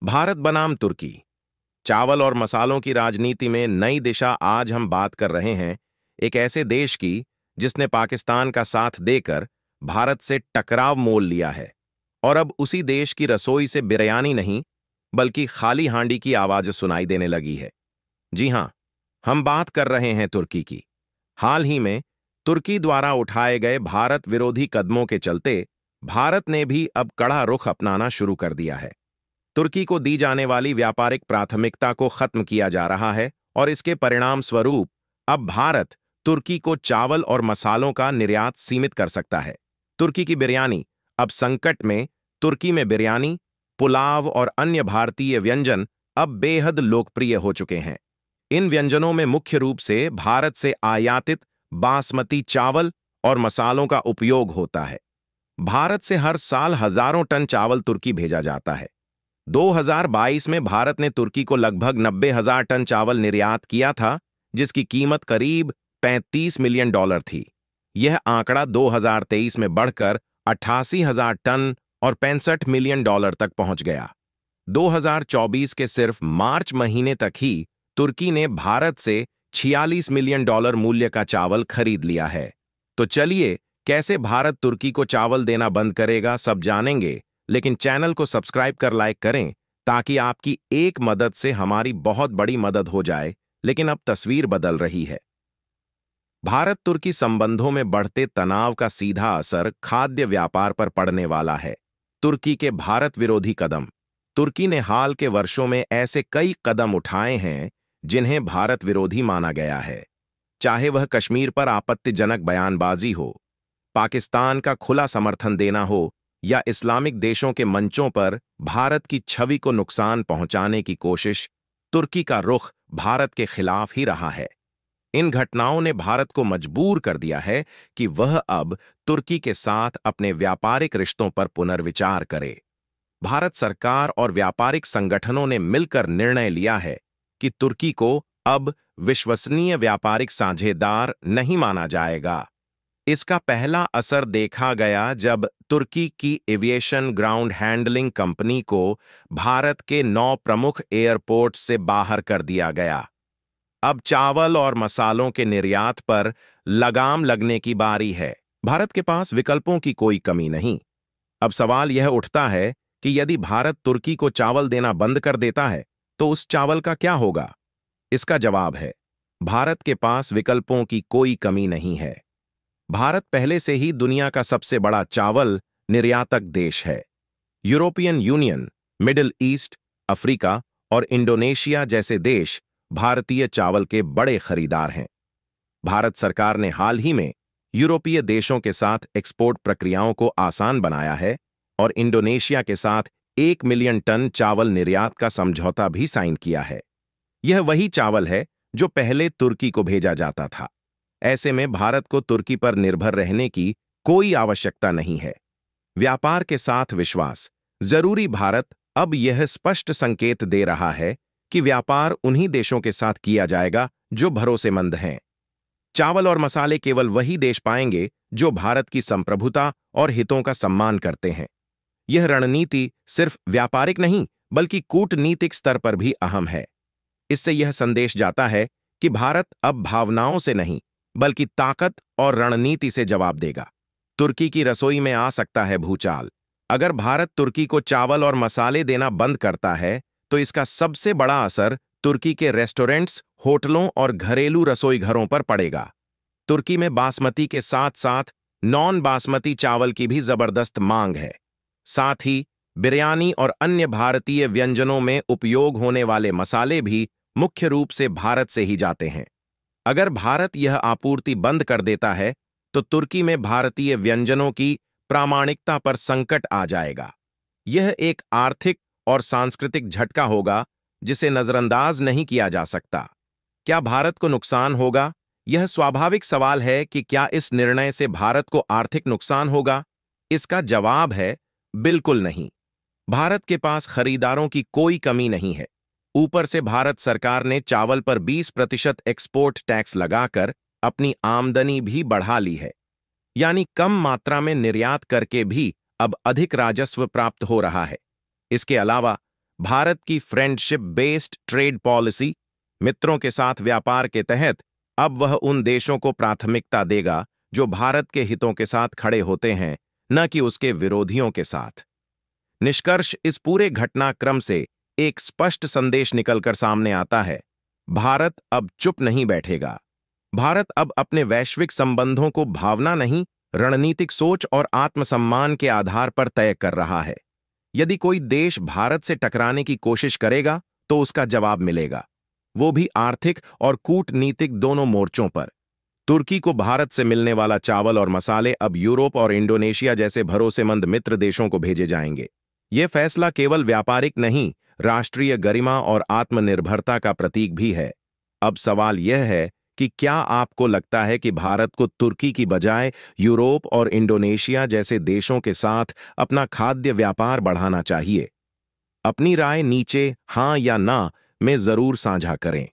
भारत बनाम तुर्की। चावल और मसालों की राजनीति में नई दिशा। आज हम बात कर रहे हैं एक ऐसे देश की जिसने पाकिस्तान का साथ देकर भारत से टकराव मोल लिया है और अब उसी देश की रसोई से बिरयानी नहीं बल्कि खाली हांडी की आवाज सुनाई देने लगी है। जी हां, हम बात कर रहे हैं तुर्की की। हाल ही में तुर्की द्वारा उठाए गए भारत विरोधी कदमों के चलते भारत ने भी अब कड़ा रुख अपनाना शुरू कर दिया है। तुर्की को दी जाने वाली व्यापारिक प्राथमिकता को खत्म किया जा रहा है और इसके परिणाम स्वरूप अब भारत तुर्की को चावल और मसालों का निर्यात सीमित कर सकता है। तुर्की की बिरयानी अब संकट में। तुर्की में बिरयानी, पुलाव और अन्य भारतीय व्यंजन अब बेहद लोकप्रिय हो चुके हैं। इन व्यंजनों में मुख्य रूप से भारत से आयातित बासमती चावल और मसालों का उपयोग होता है। भारत से हर साल हजारों टन चावल तुर्की भेजा जाता है। 2022 में भारत ने तुर्की को लगभग 90,000 टन चावल निर्यात किया था, जिसकी कीमत करीब $35 मिलियन थी। यह आंकड़ा 2023 में बढ़कर 88,000 टन और $65 मिलियन तक पहुंच गया। 2024 के सिर्फ मार्च महीने तक ही तुर्की ने भारत से $46 मिलियन मूल्य का चावल खरीद लिया है। तो चलिए, कैसे भारत तुर्की को चावल देना बंद करेगा, सब जानेंगे। लेकिन चैनल को सब्सक्राइब कर लाइक करें ताकि आपकी एक मदद से हमारी बहुत बड़ी मदद हो जाए। लेकिन अब तस्वीर बदल रही है। भारत तुर्की संबंधों में बढ़ते तनाव का सीधा असर खाद्य व्यापार पर पड़ने वाला है। तुर्की के भारत विरोधी कदम। तुर्की ने हाल के वर्षों में ऐसे कई कदम उठाए हैं जिन्हें भारत विरोधी माना गया है, चाहे वह कश्मीर पर आपत्तिजनक बयानबाजी हो, पाकिस्तान का खुला समर्थन देना हो या इस्लामिक देशों के मंचों पर भारत की छवि को नुकसान पहुंचाने की कोशिश। तुर्की का रुख भारत के खिलाफ ही रहा है। इन घटनाओं ने भारत को मजबूर कर दिया है कि वह अब तुर्की के साथ अपने व्यापारिक रिश्तों पर पुनर्विचार करे। भारत सरकार और व्यापारिक संगठनों ने मिलकर निर्णय लिया है कि तुर्की को अब विश्वसनीय व्यापारिक साझेदार नहीं माना जाएगा। इसका पहला असर देखा गया जब तुर्की की एविएशन ग्राउंड हैंडलिंग कंपनी को भारत के 9 प्रमुख एयरपोर्ट से बाहर कर दिया गया। अब चावल और मसालों के निर्यात पर लगाम लगने की बारी है। भारत के पास विकल्पों की कोई कमी नहीं। अब सवाल यह उठता है कि यदि भारत तुर्की को चावल देना बंद कर देता है तो उस चावल का क्या होगा? इसका जवाब है, भारत के पास विकल्पों की कोई कमी नहीं है। भारत पहले से ही दुनिया का सबसे बड़ा चावल निर्यातक देश है। European union, middle east, Africa और इंडोनेशिया जैसे देश भारतीय चावल के बड़े खरीदार हैं। भारत सरकार ने हाल ही में यूरोपीय देशों के साथ एक्सपोर्ट प्रक्रियाओं को आसान बनाया है और इंडोनेशिया के साथ 1 मिलियन टन चावल निर्यात का समझौता भी साइन किया है। यह वही चावल है जो पहले तुर्की को भेजा जाता था। ऐसे में भारत को तुर्की पर निर्भर रहने की कोई आवश्यकता नहीं है। व्यापार के साथ विश्वास जरूरी। भारत अब यह स्पष्ट संकेत दे रहा है कि व्यापार उन्हीं देशों के साथ किया जाएगा जो भरोसेमंद हैं। चावल और मसाले केवल वही देश पाएंगे जो भारत की संप्रभुता और हितों का सम्मान करते हैं। यह रणनीति सिर्फ व्यापारिक नहीं बल्कि कूटनीतिक स्तर पर भी अहम है। इससे यह संदेश जाता है कि भारत अब भावनाओं से नहीं बल्कि ताकत और रणनीति से जवाब देगा। तुर्की की रसोई में आ सकता है भूचाल। अगर भारत तुर्की को चावल और मसाले देना बंद करता है तो इसका सबसे बड़ा असर तुर्की के रेस्टोरेंट्स, होटलों और घरेलू रसोई घरों पर पड़ेगा। तुर्की में बासमती के साथ साथ नॉन बासमती चावल की भी जबरदस्त मांग है। साथ ही बिरयानी और अन्य भारतीय व्यंजनों में उपयोग होने वाले मसाले भी मुख्य रूप से भारत से ही जाते हैं। अगर भारत यह आपूर्ति बंद कर देता है तो तुर्की में भारतीय व्यंजनों की प्रामाणिकता पर संकट आ जाएगा। यह एक आर्थिक और सांस्कृतिक झटका होगा जिसे नजरअंदाज नहीं किया जा सकता। क्या भारत को नुकसान होगा? यह स्वाभाविक सवाल है कि क्या इस निर्णय से भारत को आर्थिक नुकसान होगा? इसका जवाब है, बिल्कुल नहीं। भारत के पास खरीदारों की कोई कमी नहीं है। ऊपर से भारत सरकार ने चावल पर 20% एक्सपोर्ट टैक्स लगाकर अपनी आमदनी भी बढ़ा ली है। यानी कम मात्रा में निर्यात करके भी अब अधिक राजस्व प्राप्त हो रहा है। इसके अलावा भारत की फ्रेंडशिप बेस्ड ट्रेड पॉलिसी, मित्रों के साथ व्यापार के तहत अब वह उन देशों को प्राथमिकता देगा जो भारत के हितों के साथ खड़े होते हैं, न कि उसके विरोधियों के साथ। निष्कर्ष इस पूरे घटनाक्रम से एक स्पष्ट संदेश निकलकर सामने आता है। भारत अब चुप नहीं बैठेगा। भारत अब अपने वैश्विक संबंधों को भावना नहीं, रणनीतिक सोच और आत्मसम्मान के आधार पर तय कर रहा है। यदि कोई देश भारत से टकराने की कोशिश करेगा तो उसका जवाब मिलेगा, वो भी आर्थिक और कूटनीतिक दोनों मोर्चों पर। तुर्की को भारत से मिलने वाला चावल और मसाले अब यूरोप और इंडोनेशिया जैसे भरोसेमंद मित्र देशों को भेजे जाएंगे। यह फैसला केवल व्यापारिक नहीं, राष्ट्रीय गरिमा और आत्मनिर्भरता का प्रतीक भी है। अब सवाल यह है कि क्या आपको लगता है कि भारत को तुर्की की बजाय यूरोप और इंडोनेशिया जैसे देशों के साथ अपना खाद्य व्यापार बढ़ाना चाहिए? अपनी राय नीचे हाँ या ना में जरूर साझा करें।